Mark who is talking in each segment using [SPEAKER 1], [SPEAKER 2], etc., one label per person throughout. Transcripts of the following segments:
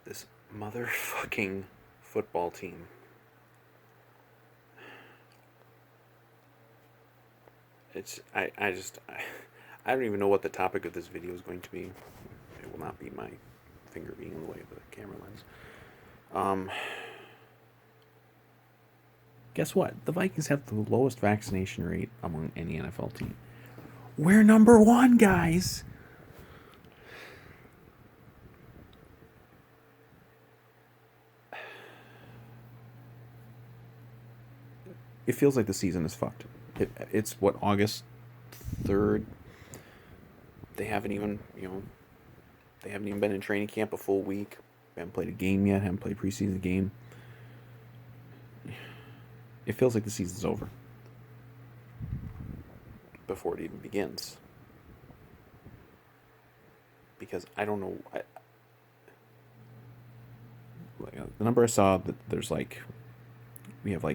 [SPEAKER 1] This motherfucking football team. I don't even know what the topic of this video is going to be. It will not be my finger being in the way of the camera lens. Guess what? The Vikings have the lowest vaccination rate among any NFL team. We're number one, guys. It feels like the season is fucked. It's what, August 3rd? They haven't even been in training camp a full week. Haven't played a game yet. Haven't played a preseason game. It feels like the season's over before it even begins. Because I don't know. The number I saw that we have I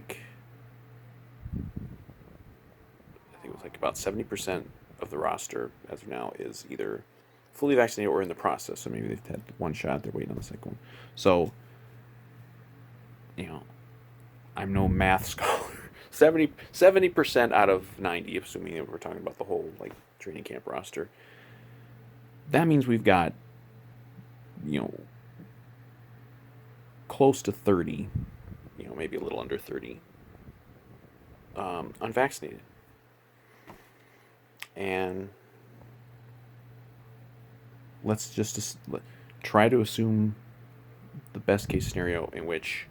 [SPEAKER 1] think it was about 70% of the roster as of now is either fully vaccinated or in the process. So maybe they've had one shot, they're waiting on the second one. So, I'm no math scholar. 70% out of 90, assuming that we're talking about the whole training camp roster. That means we've got close to 30, maybe a little under 30 unvaccinated. And let's just try to assume the best case scenario in which,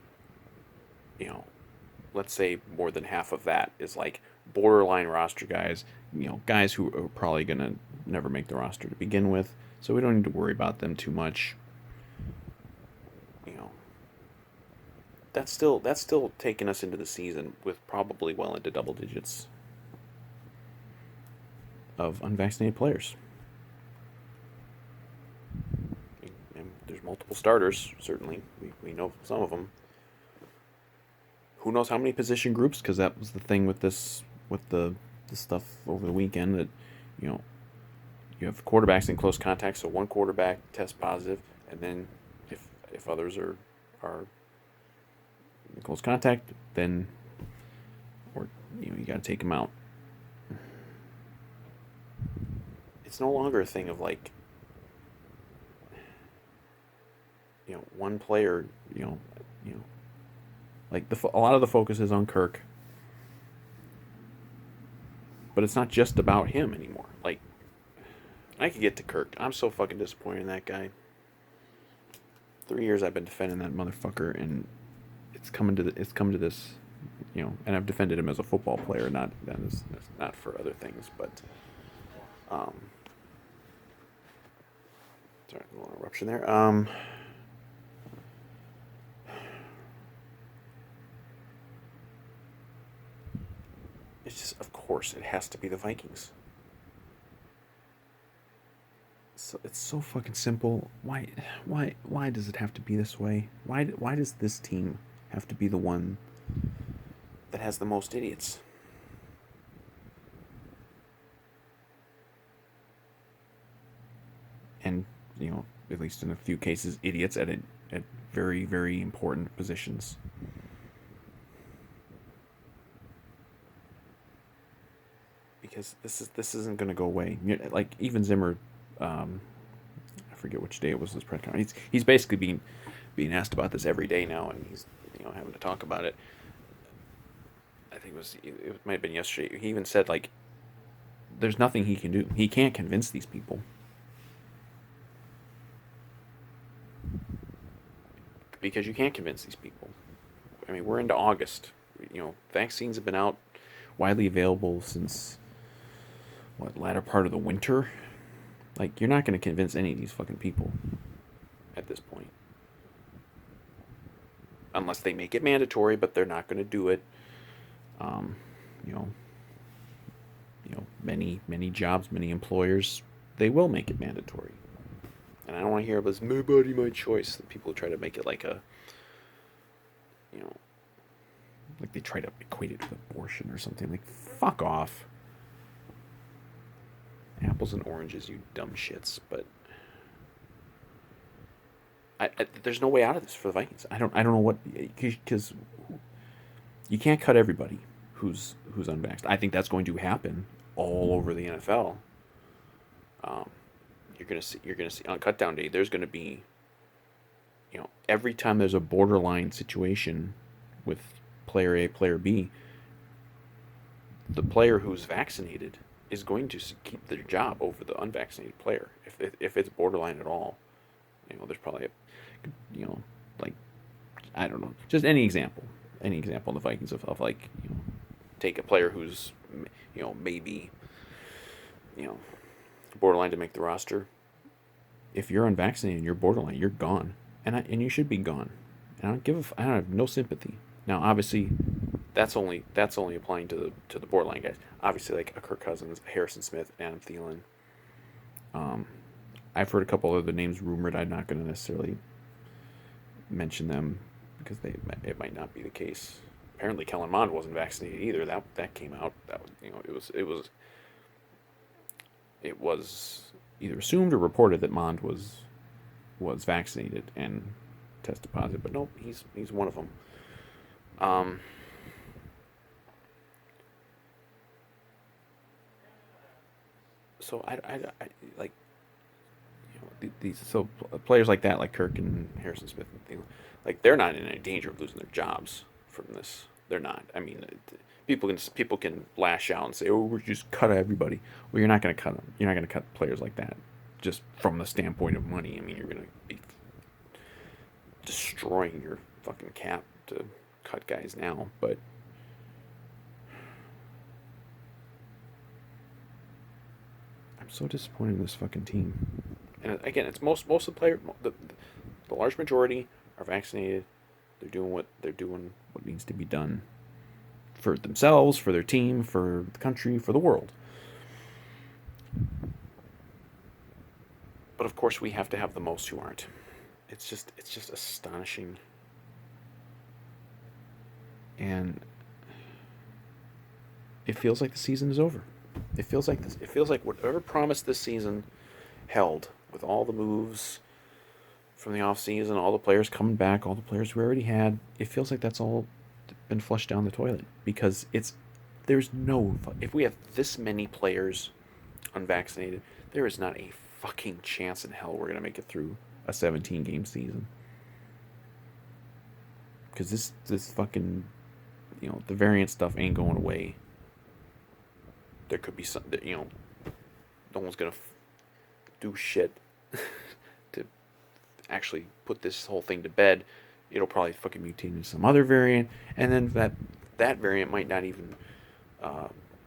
[SPEAKER 1] let's say more than half of that is borderline roster guys, guys who are probably going to never make the roster to begin with. So we don't need to worry about them too much. That's still taking us into the season with probably well into double digits of unvaccinated players. And there's multiple starters, certainly. We know some of them. Who knows how many position groups? Because that was the thing with the stuff over the weekend, that you have quarterbacks in close contact, so one quarterback tests positive, and then if others are in close contact, then you got to take them out. It's no longer a thing of one player. A lot of the focus is on Kirk, but it's not just about him anymore. I could get to Kirk. I'm so fucking disappointed in that guy. 3 years I've been defending that motherfucker, and it's come to this, and I've defended him as a football player, not for other things, but sorry, a little eruption there. It's just, of course, it has to be the Vikings. So it's so fucking simple. Why does it have to be this way? Why does this team have to be the one that has the most idiots? And at least in a few cases, idiots at very, very important positions. Because this isn't going to go away. Even Zimmer, I forget which day it was, this press conference. He's basically being asked about this every day now, and he's having to talk about it. I think it might have been yesterday. He even said there's nothing he can do. He can't convince these people. Because you can't convince these people. I mean, we're into August. Vaccines have been out, widely available since latter part of the winter. You're not going to convince any of these fucking people at this point, unless they make it mandatory, but they're not going to do it. Many jobs, many employers, they will make it mandatory. And I don't want to hear about this, my body, my choice. That people try to make it they try to equate it with abortion or something. Fuck off. Apples and oranges, you dumb shits. But there's no way out of this for the Vikings. I don't know what, because you can't cut everybody who's unvaxxed. I think that's going to happen all over the NFL. Um, you're gonna see on cut down day. There's gonna be, every time there's a borderline situation with player A, player B, the player who's vaccinated is going to keep their job over the unvaccinated player if it's borderline at all. There's probably a, like, I don't know, just any example in the Vikings of like, take a player who's, maybe, you know borderline to make the roster. If you're unvaccinated and you're borderline, you're gone, and you should be gone. And I don't have no sympathy. Now, obviously, that's only applying to the borderline guys. Obviously, like a Kirk Cousins, Harrison Smith, Adam Thielen. Um, I've heard a couple other names rumored. I'm not going to necessarily mention them because it might not be the case. Apparently, Kellen Mond wasn't vaccinated either. That came out. That was, it was either assumed or reported that Mond was vaccinated and tested positive, but nope, he's one of them. Um, so I like, these players like that, like Kirk and Harrison Smith and things, like they're not in any danger of losing their jobs from this. They're not. I mean, people can lash out and say, "Oh, we're just cut everybody." Well, you're not going to cut them. You're not going to cut players like that just from the standpoint of money. I mean, you're going to be destroying your fucking cap to cut guys now, but I'm so disappointed in this fucking team. And again, it's most of the players, the large majority are vaccinated. They're doing what needs to be done for themselves, for their team, for the country, for the world. But of course, we have to have the most who aren't. It's just astonishing. And it feels like the season is over. It feels like this. It feels like whatever promise this season held, with all the moves from the offseason, all the players coming back, all the players we already had. It feels like that's all been flushed down the toilet because there's no, if we have this many players unvaccinated, there is not a fucking chance in hell we're gonna make it through a 17 game season. Because this fucking, the variant stuff ain't going away. There could be some, no one's gonna do shit to actually put this whole thing to bed. It'll probably fucking mutate into some other variant, and then that variant might not even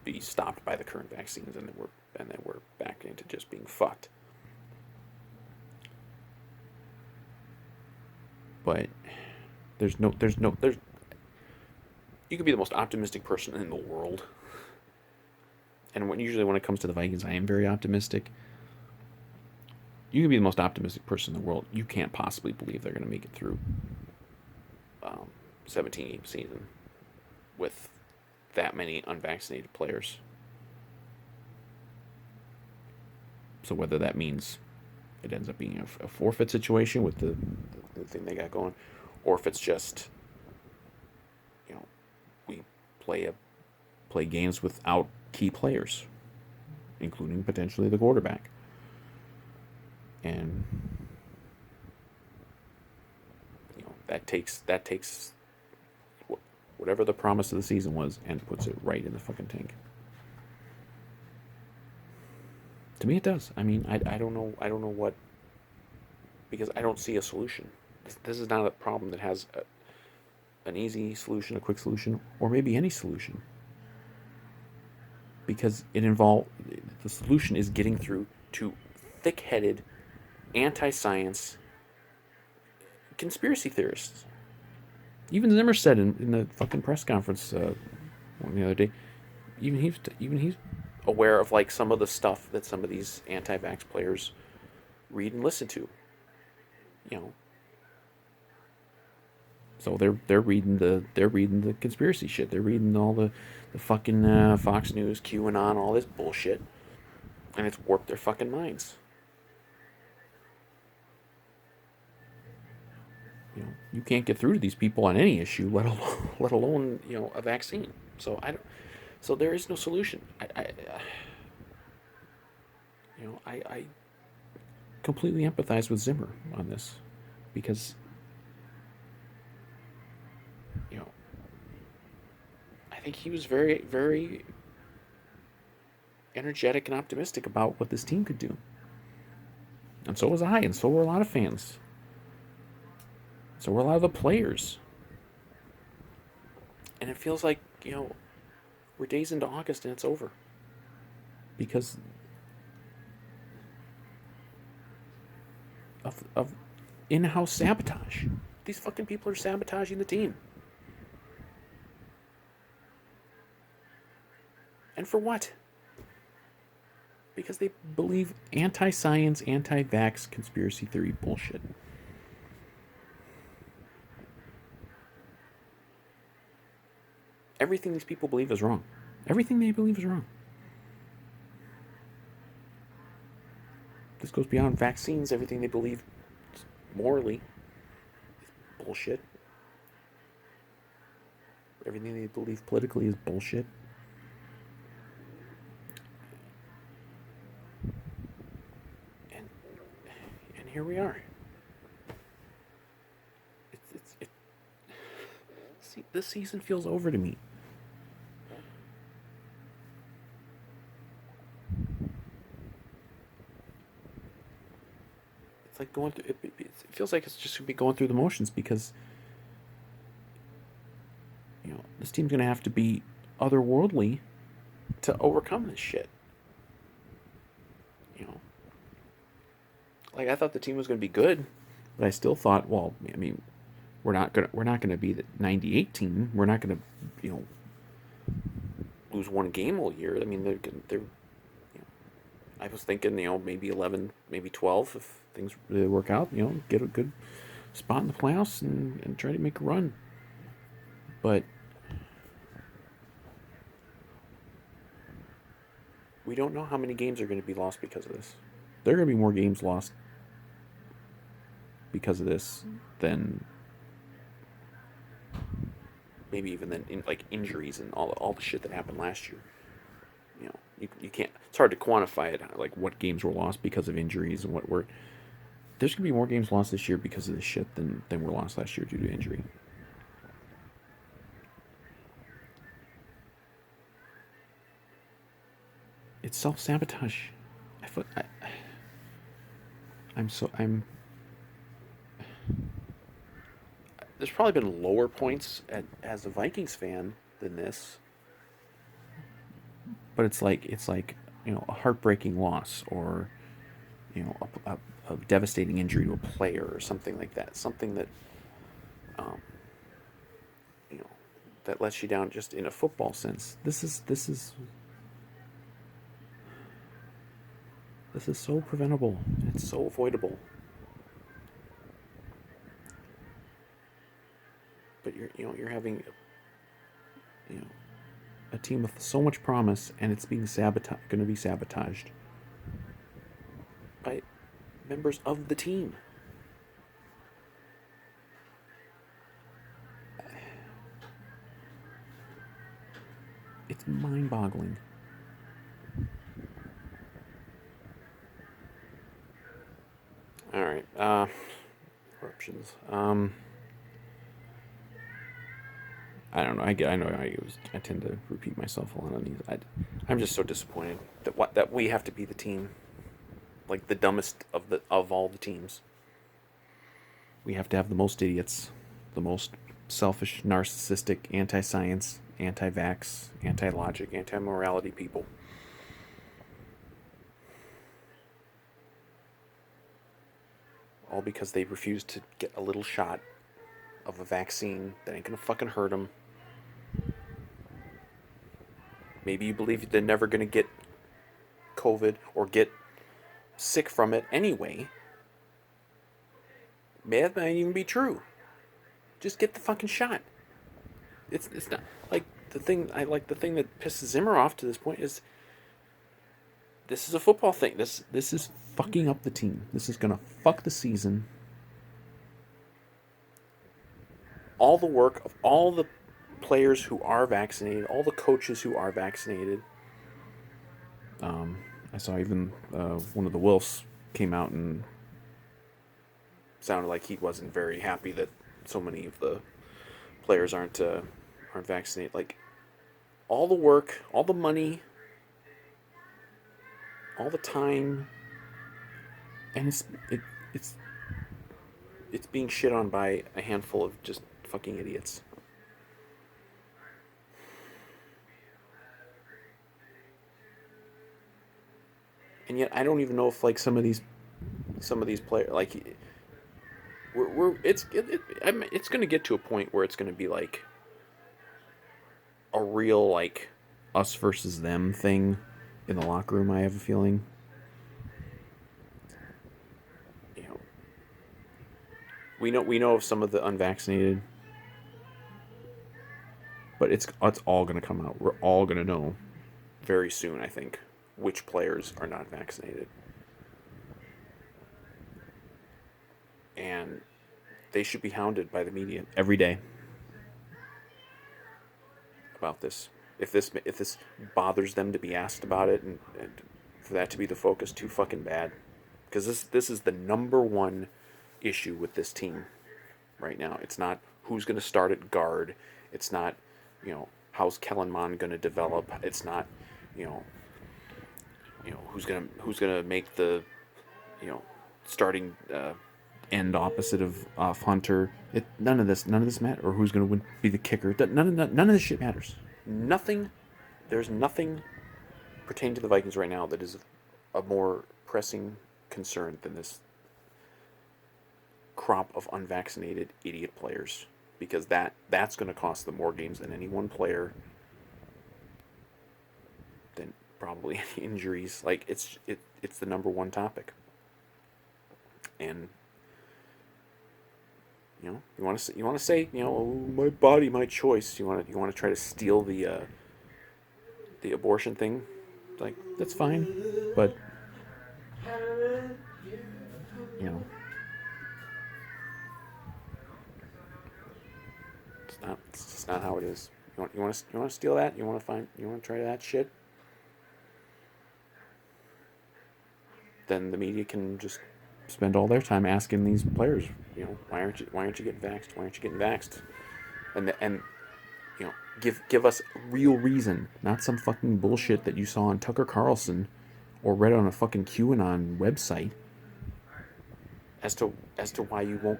[SPEAKER 1] be stopped by the current vaccines, and then we're back into just being fucked. But there's you could be the most optimistic person in the world, and usually when it comes to the Vikings, I am very optimistic. You can be the most optimistic person in the world. You can't possibly believe they're going to make it through 17 game season with that many unvaccinated players. So whether that means it ends up being a forfeit situation with the thing they got going, or if it's just, we play games without key players, including potentially the quarterback. And that takes whatever the promise of the season was and puts it right in the fucking tank. To me, it does. I mean, I don't know what, because I don't see a solution. This is not a problem that has an easy solution, a quick solution, or maybe any solution. Because the solution is getting through to thick-headed, anti-science conspiracy theorists. Even Zimmer said in the fucking press conference the other day, even he's aware of like some of the stuff that some of these anti-vax players read and listen to. So they're reading the conspiracy shit. They're reading all the fucking Fox News, QAnon, all this bullshit, and it's warped their fucking minds. you can't get through to these people on any issue, let alone a vaccine. So I don't. So there is no solution. I completely empathize with Zimmer on this because you know I think he was very very energetic and optimistic about what this team could do, and so was I, and so were a lot of fans, so were a lot of the players, and it feels like we're days into August and it's over because of in-house sabotage. These fucking people are sabotaging the team. And for what? Because they believe anti-science, anti-vax conspiracy theory bullshit. Everything these people believe is wrong. Everything they believe is wrong. This goes beyond vaccines. Everything they believe morally is bullshit. Everything they believe politically is bullshit. And here we are. See, this season feels over to me. It's like going through. It feels like it's just gonna be going through the motions because this team's gonna have to be otherworldly to overcome this shit. You know, like I thought the team was gonna be good, but I still thought, well, I mean, we're not gonna be the '98 team. We're not gonna, lose one game all year. I mean, they're I was thinking, maybe 11, maybe 12 if things really work out. Get a good spot in the playoffs and try to make a run. But we don't know how many games are going to be lost because of this. There are going to be more games lost because of this than maybe even than injuries and all the shit that happened last year. You can't. It's hard to quantify it, like what games were lost because of injuries and what were. There's gonna be more games lost this year because of this shit than were lost last year due to injury. It's self-sabotage. I'm. There's probably been lower points as a Vikings fan than this, but it's like a heartbreaking loss or a devastating injury to a player or something like that. Something that um, that lets you down just in a football sense. This is so preventable. It's so avoidable. But you're having a team with so much promise, and it's being going to be sabotaged by members of the team. It's mind-boggling. All right, corruptions. I don't know. I know I tend to repeat myself a lot on these. I'm just so disappointed that we have to be the team, like the dumbest of all the teams. We have to have the most idiots, the most selfish, narcissistic, anti-science, anti-vax, anti-logic, anti-morality people. All because they refuse to get a little shot of a vaccine that ain't gonna fucking hurt them. Maybe you believe they're never gonna get COVID or get sick from it anyway. That might even be true. Just get the fucking shot. It's not like the thing. The thing that pisses Zimmer off to this point is this is a football thing. This is fucking up the team. This is gonna fuck the season. all the work of all the players who are vaccinated, all the coaches who are vaccinated. I saw even one of the Wolves came out and sounded like he wasn't very happy that so many of the players aren't vaccinated. Like all the work, all the money, all the time, and it's it's being shit on by a handful of just fucking idiots. And yet I don't even know if like some of these players like we're it's going to get to a point where it's going to be like a real like us versus them thing in the locker room. I have a feeling, you know, we know of some of the unvaccinated, but it's all going to come out. We're all going to know very soon, I think, which players are not vaccinated, and they should be hounded by the media every day about this. If this bothers them to be asked about it, and for that to be the focus, too fucking bad. Because this is the number one issue with this team right now. It's not who's going to start at guard. It's not, how's Kellen Mond going to develop. It's not, you know, who's gonna make the, you know, starting end opposite of off Hunter. None of this matters. Or who's going to be the kicker. None of this shit matters. Nothing. There's nothing pertaining to the Vikings right now that is a more pressing concern than this crop of unvaccinated idiot players, because that's going to cost them more games than any one player, than probably any injuries. Like it's the number one topic. And you want to say, oh, my body, my choice. You want to try to steal the abortion thing. Like, that's fine, but you know it's just not how it is. You want to steal that? You want to try that shit? Then the media can just spend all their time asking these players, why aren't you getting vaxxed? Why aren't you getting vaxxed? And give us a real reason, not some fucking bullshit that you saw on Tucker Carlson or read on a fucking QAnon website, as to why you won't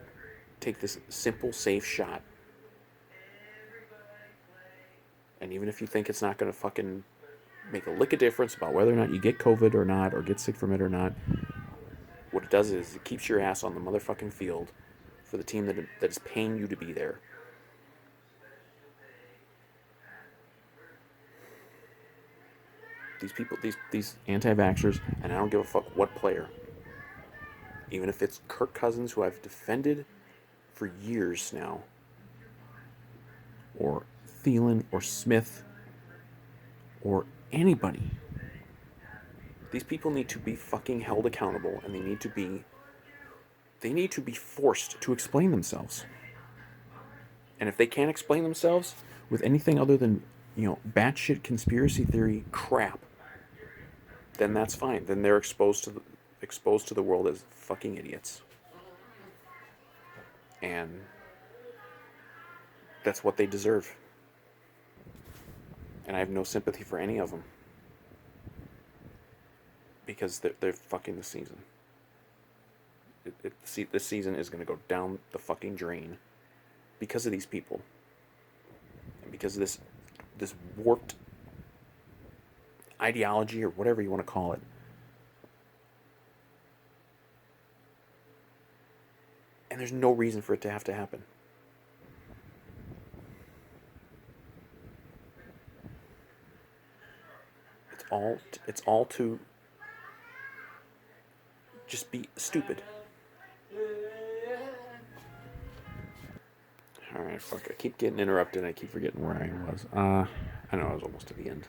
[SPEAKER 1] take this simple, safe shot. And even if you think it's not going to fucking make a lick of difference about whether or not you get COVID or not, or get sick from it or not, what it does is it keeps your ass on the motherfucking field for the team that is paying you to be there. These people, these anti-vaxxers, and I don't give a fuck what player, even if it's Kirk Cousins, who I've defended for years now, or Thielen, or Smith, or anybody. These people need to be fucking held accountable, and they need to be forced to explain themselves. And if they can't explain themselves with anything other than, batshit conspiracy theory crap, then that's fine. Then they're exposed to the world as fucking idiots. And that's what they deserve. And I have no sympathy for any of them, because they're fucking the season. This season is going to go down the fucking drain because of these people, and because of this warped ideology, or whatever you want to call it. And there's no reason for it to have to happen. It's all to just be stupid. Alright, fuck. I keep getting interrupted. I keep forgetting where I was. I know I was almost to the end.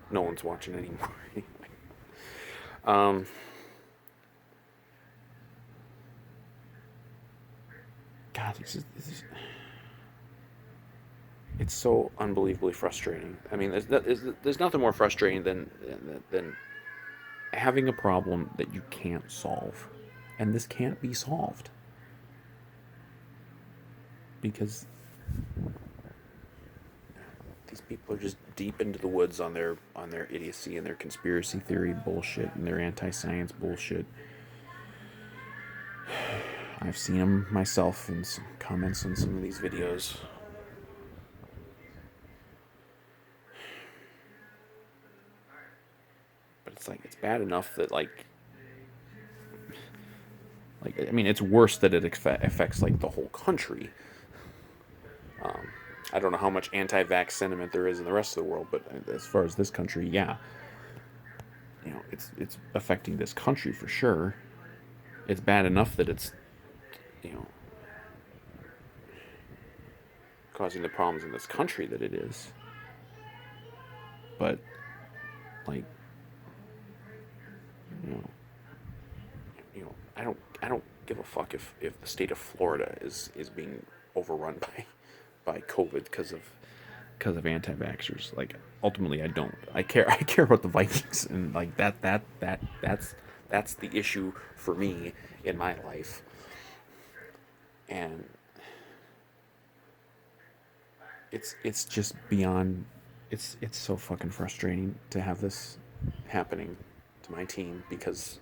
[SPEAKER 1] No one's watching anymore. um, God, this is it's so unbelievably frustrating. I mean, there's nothing more frustrating than having a problem that you can't solve, and this can't be solved because these people are just deep into the woods on their idiocy and their conspiracy theory bullshit and their anti-science bullshit. I've seen them myself in some comments on some of these videos. But it's like it's bad enough that I mean it's worse that it affects like the whole country. Um, I don't know how much anti-vax sentiment there is in the rest of the world, but as far as this country, yeah, it's affecting this country for sure. It's bad enough that it's you know causing the problems in this country that it is. But like you know, I don't give a fuck if the state of Florida is being overrun by COVID because of anti-vaxxers. Like ultimately, I don't. I care. I care about the Vikings, and like that's the issue for me in my life. And it's just beyond. It's so fucking frustrating to have this happening to my team because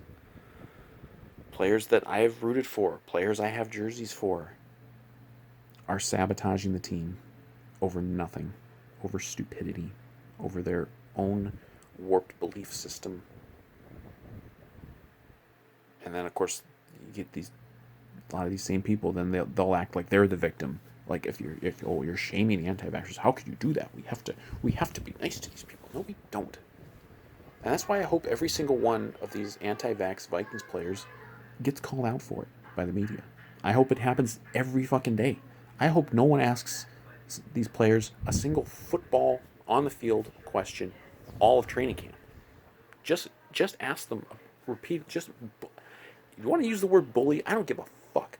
[SPEAKER 1] players that I have rooted for, players I have jerseys for, are sabotaging the team over nothing, over stupidity, over their own warped belief system. And then, of course, you get a lot of these same people. Then they'll act like they're the victim. Like if you're shaming the anti-vaxxers, how could you do that? We have to be nice to these people. No, we don't. And that's why I hope every single one of these anti-vax Vikings players gets called out for it by the media. I hope it happens every fucking day. I hope no one asks these players a single football on the field question all of training camp. Just ask them, repeat, just you want to use the word bully? I don't give a fuck.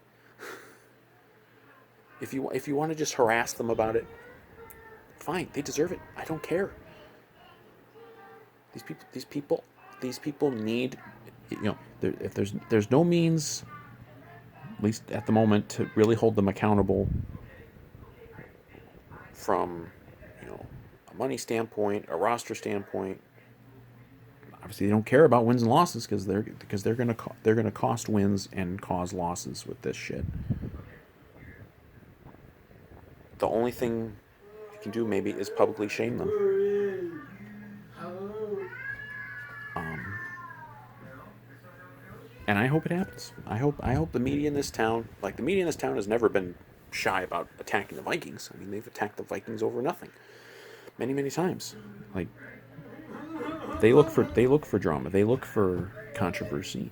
[SPEAKER 1] If you want to just harass them about it, fine. They deserve it. I don't care. These people need, if there's no means, at least at the moment, to really hold them accountable from, a money standpoint, a roster standpoint. Obviously, they don't care about wins and losses because they're gonna cost wins and cause losses with this shit. The only thing you can do maybe is publicly shame them. Um, and I hope it happens. I hope the media in this town, like the media in this town, has never been shy about attacking the Vikings. I mean, they've attacked the Vikings over nothing, many times. Like they look for drama. They look for controversy.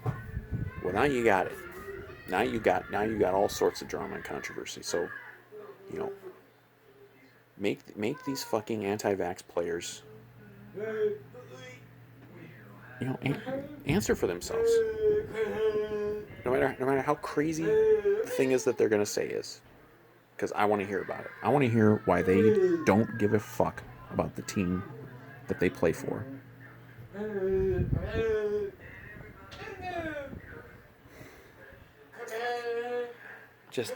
[SPEAKER 1] Well, now you got it. Now you got all sorts of drama and controversy. So, you know, make these fucking anti-vax players, answer for themselves. No matter how crazy the thing is that they're gonna say is, because I want to hear about it. I want to hear why they don't give a fuck about the team that they play for. Just,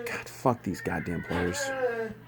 [SPEAKER 1] God, fuck these goddamn players.